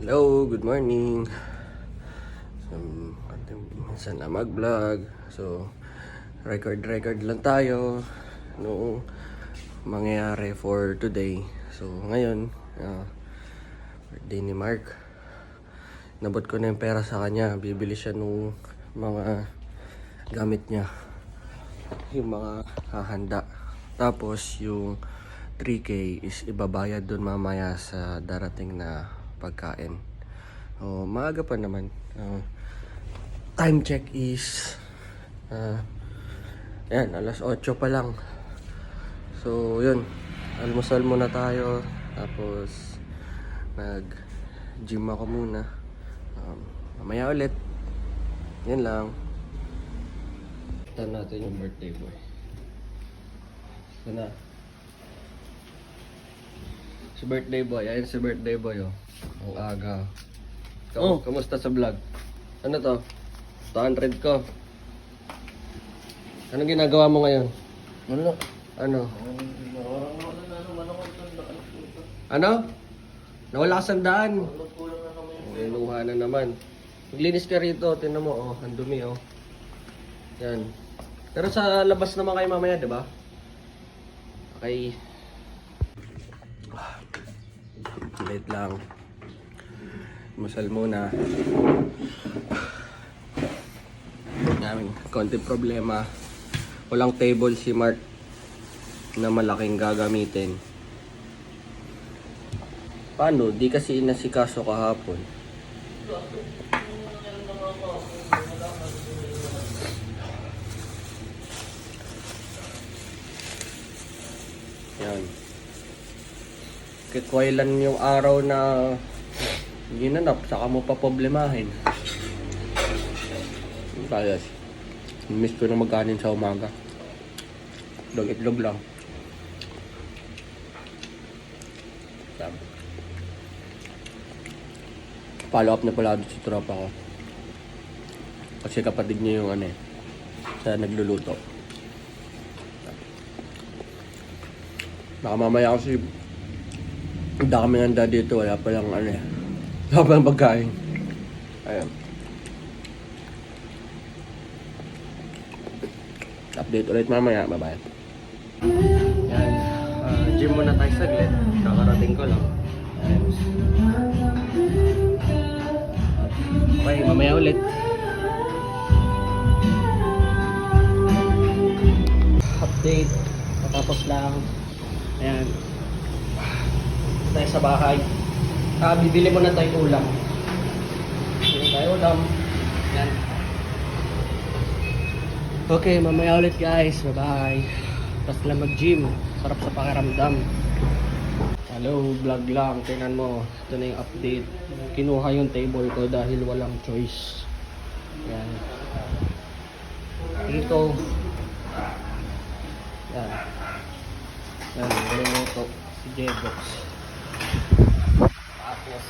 Hello, good morning. Minsan na mag-vlog. So, record lang tayo noong mangyayari for today. So, ngayon, birthday ni Mark. Nabot ko na yung pera sa kanya. Bibili siya nung mga gamit niya. Yung mga hahanda. Tapos, yung 3K is ibabayad dun mamaya sa darating na pagkain. Maaga pa naman. Time check is alas 8 pa lang. So yun, almusal muna tayo. Tapos nag gym ako muna. Mamaya ulit. Yan lang. Ito natin yung birthday boy. Sana si birthday boy. Ayun si birthday boy, oh. Ang aga. Kamusta sa vlog? Ano to? 200 ko. Anong ginagawa mo ngayon? Ano? Ano? Nawala ka sandaan. Inuha na naman. Maglinis ka rito. Tingnan mo, oh. Ang dumi, oh. Yan. Pero sa labas naman kayo mamaya, di ba? Okay. Wait lang. Masal muna. Namin konting problema. Walang table si Mark na malaking gagamitin. Paano? Di kasi inasikaso kahapon. Yan. Kailan yung araw na ginanap, saka mo pa problemahin. Kaya, miss ko na magkanin sa umaga. Itlog lang. Sabi. Follow up na pala doon sa tropa ko. Kasi kapatid niya yung sa nagluluto. Baka mamaya kasi hindi kami handa dito, wala palang wala palang pagkain. Ayun. Update ulit mamaya, bye-bye. Yan, gym muna tayo saglit. Nakarating ko lang. Ayun. Okay, mamaya ulit. Update, matapos lang. Ayan. Tayo sa bahay. Bibili muna tayo ulam. Bibili tayo ulam. Yan. Okay, mamaya ulit guys. Bye-bye. Tapos lang mag-gym. Sarap sa pakiramdam. Hello, vlog lang. Tingnan mo. Ito na yung update. Kinuha yung table ko dahil walang choice. Yan. Dito. Yan. Yan. Luluto. Si Jebox. Tapos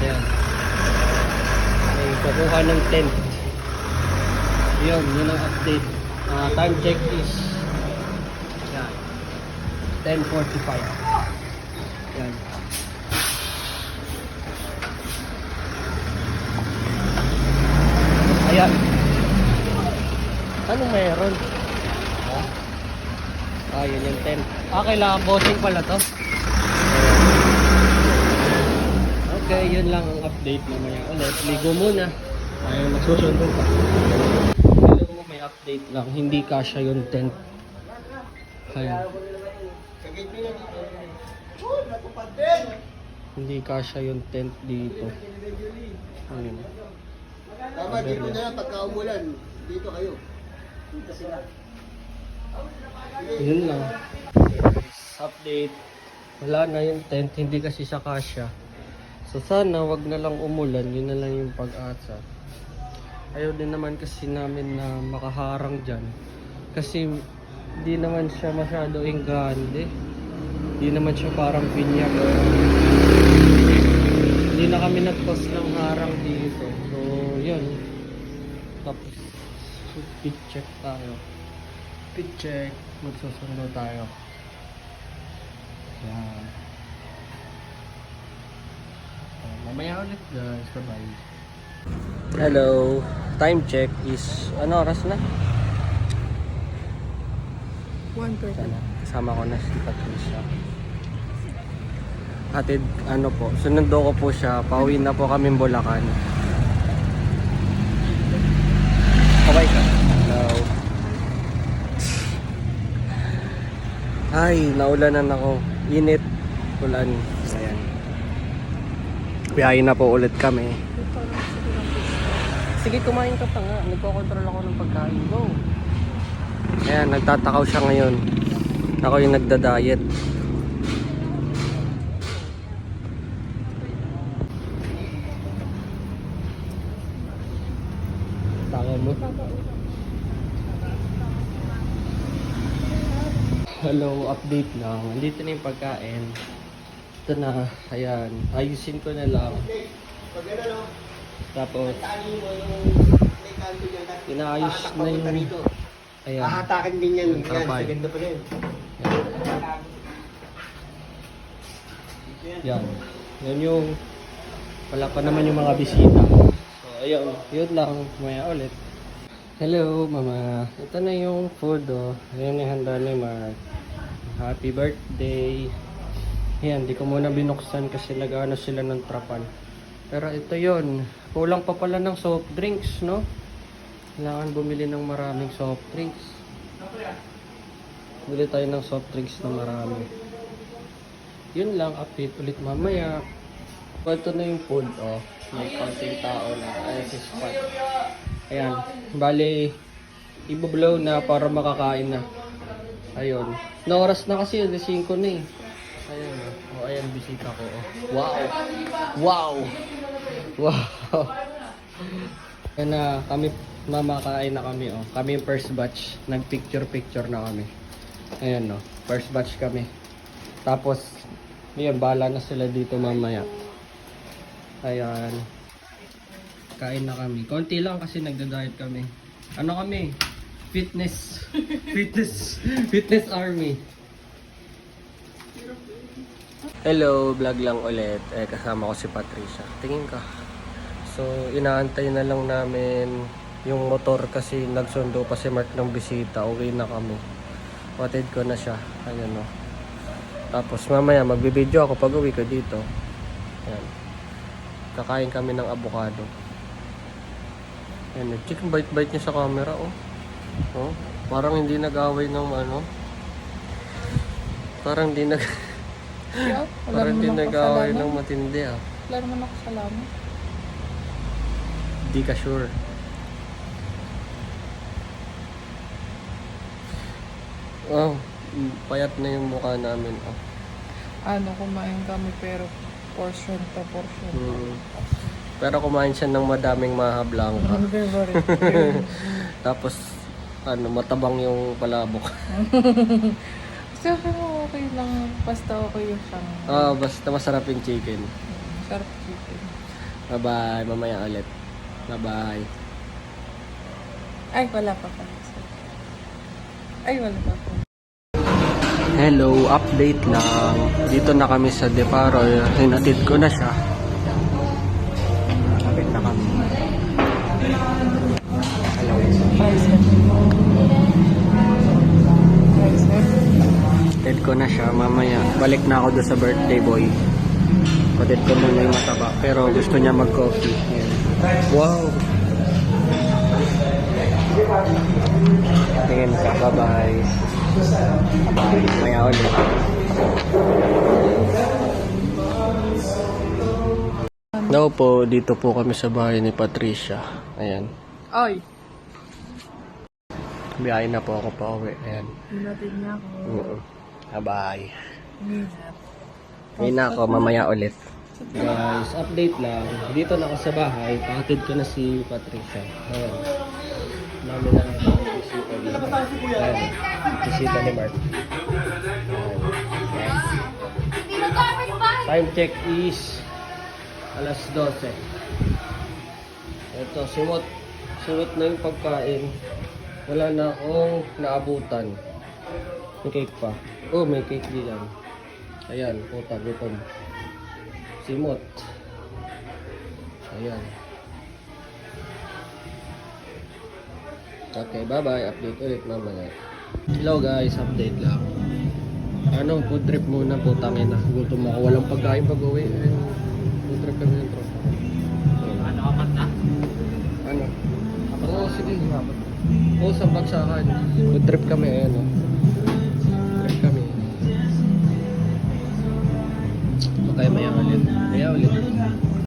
ayan, may kukuha ng tent. Yun ang update. Time check is yan, 10:45. Yan. Ayan. Anong meron? Yun yung tent. Kailangan bossing pala to. Okay, yun lang ang update mamaya ulit. Ligo muna. Ayaw magsusundo pa. Pero may update lang. Hindi kasya yung tent. Ayan. Hindi kasya yung tent dito. Ayan. Tama, dito na yan. Pagka umulan, dito kayo. Dito sila. Yun lang. Update. Wala na yung tent. Hindi kasi siya kasya. So sana wag na lang umulan, yun na lang yung pag-asa. Ayaw din naman kasi namin na makaharang dyan. Kasi di naman siya masyado engande. Di naman siya parang pinyag. Hindi na kami nag-post ng harang dito. So yun. Tapos pit check tayo. Pit check. Magsusundo tayo. Yan. Mamaya ulit guys. Bye-bye. Hello. Time check is, ano oras na? 1:30. Kasama ko na si Patricia. Hatid, ano po, sunundo ko po siya. Pauwi na po kami Bulacan. Okay ka? Hello. Ay, naulanan ako. Init. Ulan. Ayan. Biyahe na po ulit kami. Sige, kumain ka pa nga. Nagko-control ako ng pagkain. Go. Ayan, nagtatakaw siya ngayon. Ako yung nagda-diet. Taka mo. Hello, update lang. Nandito na yung pagkain. Ito na. Ayan. Ayusin ko na lang. Pag ano, Tapos, tali mo yung may kanto dyan. inaayos na yung... Dito. Ayan. Hahatakin din yan. Yan, Trapal. sa ganda pa rin. Yan. Yan yung... Wala pa naman yung mga bisita. So, ayun. Yun lang. Maya ulit. Hello, mama. Ito na yung food, oh. Ayan yung handa ni Mark. Happy birthday. Ayan, di ko muna binuksan kasi nag-ano sila ng trapal. Pero ito yon. Kulang pa pala ng soft drinks, no? Kailangan bumili ng maraming soft drinks. Bili tayo ng soft drinks na marami. Yun lang, update ulit mamaya. Ito na yung food, oh. May konting tao na. Ayan si Spot. Ayan. Bali, ibablow na para makakain na. Ayun. Na oras na kasi, 5 na eh. Ayan, oh. Oh, ayan, bisita ko, oh. Wow! Wow! Wow! Ayan na, kami, mamakain na kami, oh. Kami yung first batch. Nag-picture-picture na kami. Ayan, no. First batch kami. Tapos, ngayon, bahala na sila dito mamaya. Ayan. Kain na kami. Konti lang kasi nagda-diet kami. Ano kami? Fitness. Fitness army. Hello, vlog lang ulit. Kasama ko si Patricia. Tingin ka. So, inaantay na lang namin yung motor kasi nagsundo pa si Mark ng bisita. Okay na kami. Watid ko na siya. Ayan, o. Tapos mamaya magbibideo ako pag uwi ko dito. Ayan. Kakain kami ng avocado. Ayan, chicken bite-bite niya sa camera, oh. Oh, parang hindi nag-away ng ano. Parang hindi nag... Yeah, parang hindi nag-away ng matindi, ah. Wala naman ako salamat. Hindi ka sure. Oh, payat na yung mukha namin, oh. Ano, kumain kami pero portion to portion. Pero kumain siya ng madaming maha blanca. Ang favorite. Tapos, ano, matabang yung palabok. Sabi mo, okay lang. Basta okay yung siyang. Ah, basta masarap yung chicken. Sarap chicken. Bye-bye, mamaya ulit. Bye-bye. Ay, wala pa pala. Ay, wala pa po. Hello, update lang. Dito na kami sa Deparo. Hinatid ko na siya. Kapit na kami. Hello. Hinatid ko na siya. Mamaya, balik na ako doon sa birthday boy. Patid ko muna yung mataba. Pero gusto niya mag-coffee. Yan. Wow! Tingin ka. Bye-bye. Maya ulit. Now po, dito po kami sa bahay ni Patricia. Ayan. Ay! Biyahe na po ako pa uwi. Ayan. Hinatid niya ako. Bye-bye. Hinat. Ngayon na ako, mamaya ulit. Guys, update lang. Dito na ako sa bahay. Pakatid ko na si Patricia. Ayan. Namin na natin bisita dito. Ayan. Bisita ni Mark. Ayan. Time check is alas 12. Ito, simot na yung pagkain. Wala na akong naabutan. May cake pa. Oh, may cake din yan. Ayan, puta, gutom. Simot. Ayan. Okay, bye-bye. Update ulit mamaya. Hello guys, update lang. Ano, food trip muna po, tangin na. Gutom ako, walang pagkain pag-uwi. Ayun, food trip kami ng tropa. Ano, apat na? Ano? Oo, sige. Oo, sa Bagsakan. Food trip kami, ayan o. Trip kami. Okay, maya ulit. Maya ulit.